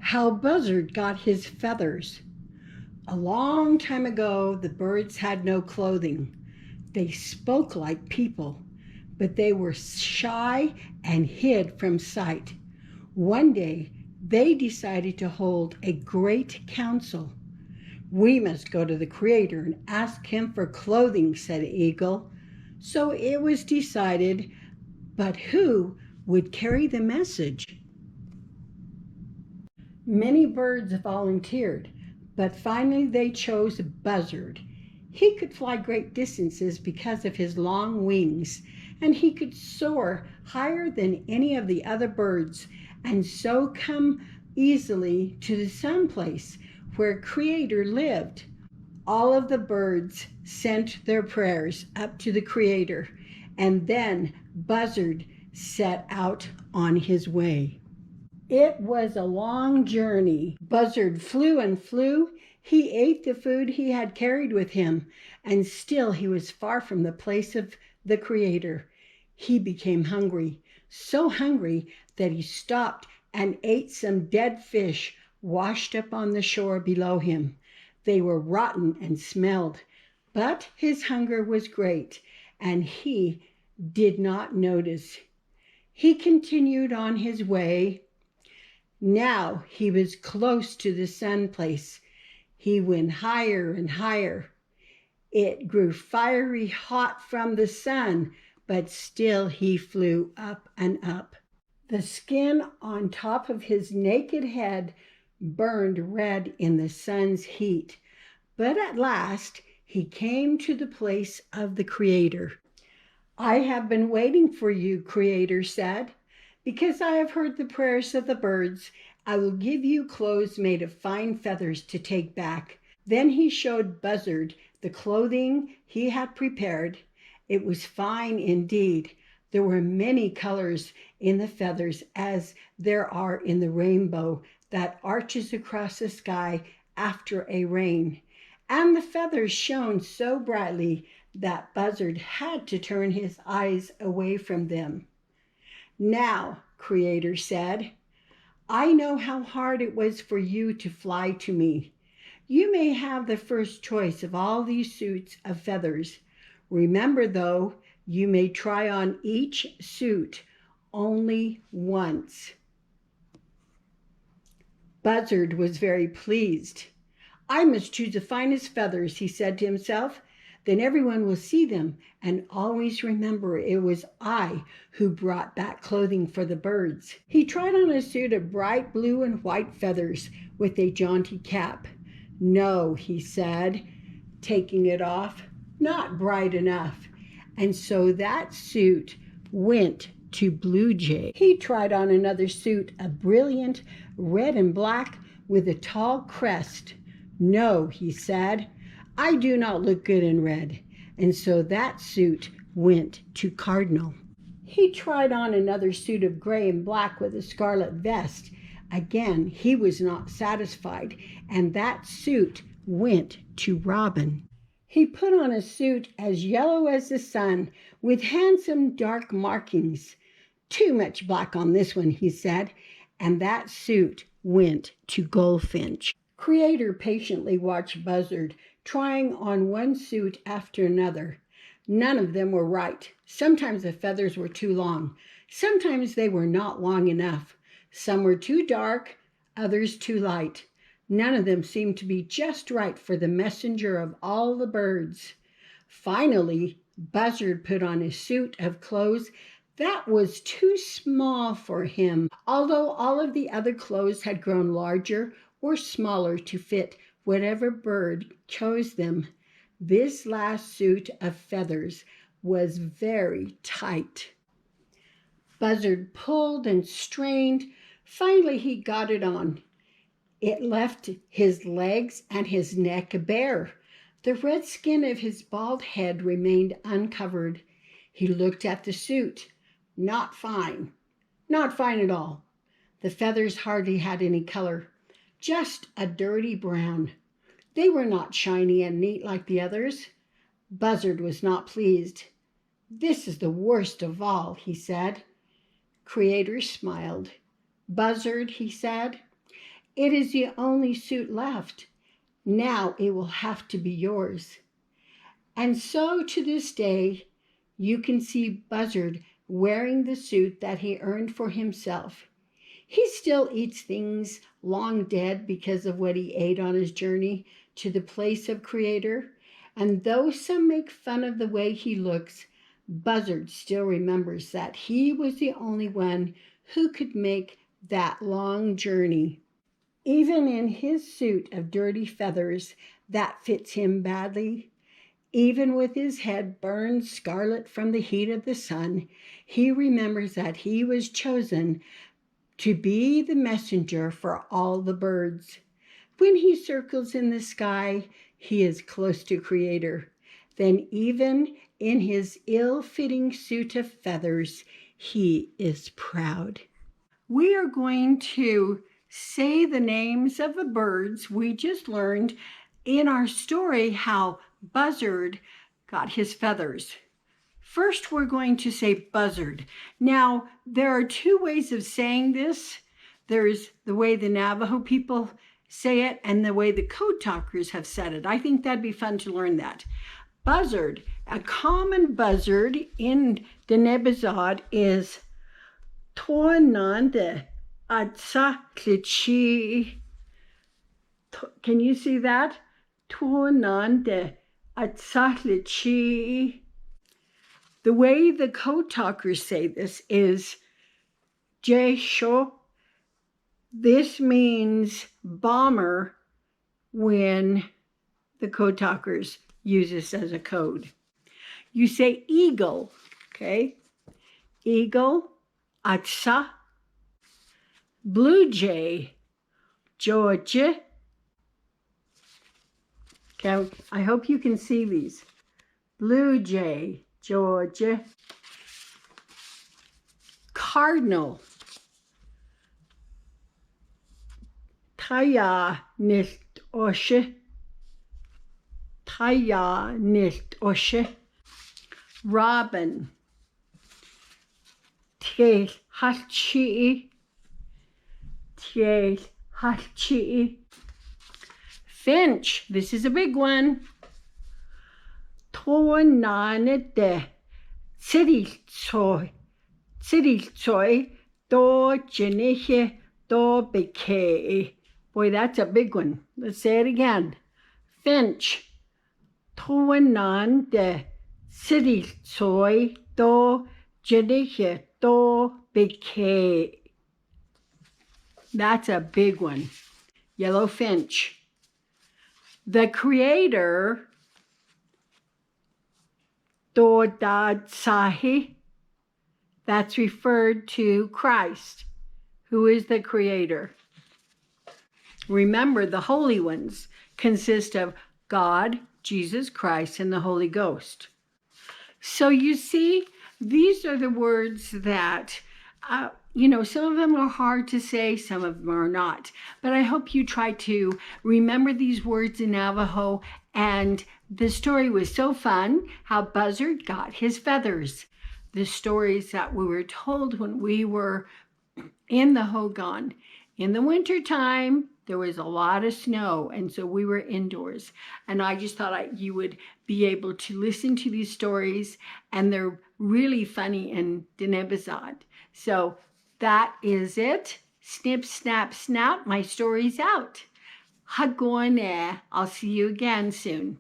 How Buzzard got his feathers. A long time ago, the birds had no clothing. They spoke like people, but they were shy and hid from sight. One day, they decided to hold a great council. "We must go to the Creator and ask him for clothing," said Eagle. So it was decided, but who would carry the message? Many birds volunteered, but finally they chose Buzzard. He could fly great distances because of his long wings, and he could soar higher than any of the other birds, and so come easily to the sun place where Creator lived. All of the birds sent their prayers up to the Creator, and then Buzzard set out on his way. It was a long journey. Buzzard flew and flew. He ate the food he had carried with him, and still he was far from the place of the Creator. He became hungry, so hungry that he stopped and ate some dead fish washed up on the shore below him. They were rotten and smelled, but his hunger was great, and he did not notice. He continued on his way. Now he was close to the sun place. He went higher and higher. It grew fiery hot from the sun, but still he flew up and up. The skin on top of his naked head burned red in the sun's heat. But at last he came to the place of the Creator. "I have been waiting for you," Creator said. "Because I have heard the prayers of the birds, I will give you clothes made of fine feathers to take back." Then he showed Buzzard the clothing he had prepared. It was fine indeed. There were many colors in the feathers, as there are in the rainbow that arches across the sky after a rain. And the feathers shone so brightly that Buzzard had to turn his eyes away from them. "Now," Creator said, "I know how hard it was for you to fly to me. You may have the first choice of all these suits of feathers. Remember, though, you may try on each suit only once." Buzzard was very pleased. "I must choose the finest feathers," he said to himself. "Then everyone will see them and always remember it was I who brought back clothing for the birds." He tried on a suit of bright blue and white feathers with a jaunty cap. "No," he said, taking it off, "not bright enough." And so that suit went to Blue Jay. He tried on another suit of brilliant red and black with a tall crest. "No," he said, "I do not look good in red." And so that suit went to Cardinal. He tried on another suit of gray and black with a scarlet vest. Again, he was not satisfied, and that suit went to Robin. He put on a suit as yellow as the sun with handsome dark markings. "Too much black on this one," he said, and that suit went to Goldfinch. Creator patiently watched Buzzard trying on one suit after another. None of them were right. Sometimes the feathers were too long. Sometimes they were not long enough. Some were too dark, others too light. None of them seemed to be just right for the messenger of all the birds. Finally, Buzzard put on a suit of clothes that was too small for him, although all of the other clothes had grown larger or smaller to fit whatever bird chose them. This last suit of feathers was very tight. Buzzard pulled and strained. Finally, he got it on. It left his legs and his neck bare. The red skin of his bald head remained uncovered. He looked at the suit. Not fine. Not fine at all. The feathers hardly had any color. Just a dirty brown. They were not shiny and neat like the others. Buzzard was not pleased. "This is the worst of all," he said. Creator smiled. "Buzzard," he said, It is the only suit left. Now it will have to be yours. And so to this day, you can see Buzzard wearing the suit that he earned for himself. He still eats things long dead because of what he ate on his journey to the place of Creator. And though some make fun of the way he looks, Buzzard still remembers that he was the only one who could make that long journey. Even in his suit of dirty feathers that fits him badly, even with his head burned scarlet from the heat of the sun, he remembers that he was chosen to be the messenger for all the birds. When he circles in the sky, he is close to Creator. Then even in his ill-fitting suit of feathers, he is proud. We are going to say the names of the birds we just learned in our story how Buzzard got his feathers. First, we're going to say Buzzard. Now, there are two ways of saying this. There's the way the Navajo people say it and the way the code talkers have said it. I think that'd be fun to learn that. Buzzard, a common buzzard in Dine Bizaad is Toanande Atsaklichi. Can you see that? Toanande Atsaklichi. The way the code talkers say this is Jesho. This means bomber when the code talkers use this as a code. You say eagle, okay? Eagle, Atsa. Blue jay, Georgia. Okay, I hope you can see these. Blue jay, Georgia. Cardinal. Taya nicht osche. Taya nicht osche. Robin. Tie hachi. Tie hachi. Finch. This is a big one. Tonane de Cirilzoi do Jeniche do Beke. Boy, that's a big one. Let's say it again. Finch. Toanan de Cirilzoi do Jeniche do Beke. That's a big one. Yellow finch. The Creator Dodad Sahi, that's referred to Christ, who is the Creator. Remember, the holy ones consist of God, Jesus Christ, and the Holy Ghost. So you see, these are the words that, some of them are hard to say, some of them are not. But I hope you try to remember these words in Navajo. And the story was so fun, how Buzzard got his feathers. The stories that we were told when we were in the Hogan. In the wintertime, there was a lot of snow, and so we were indoors. And I just thought you would be able to listen to these stories, and they're really funny in Dine Bizaad. So that is it. Snip, snap, snap, my story's out. Hagone. I'll see you again soon.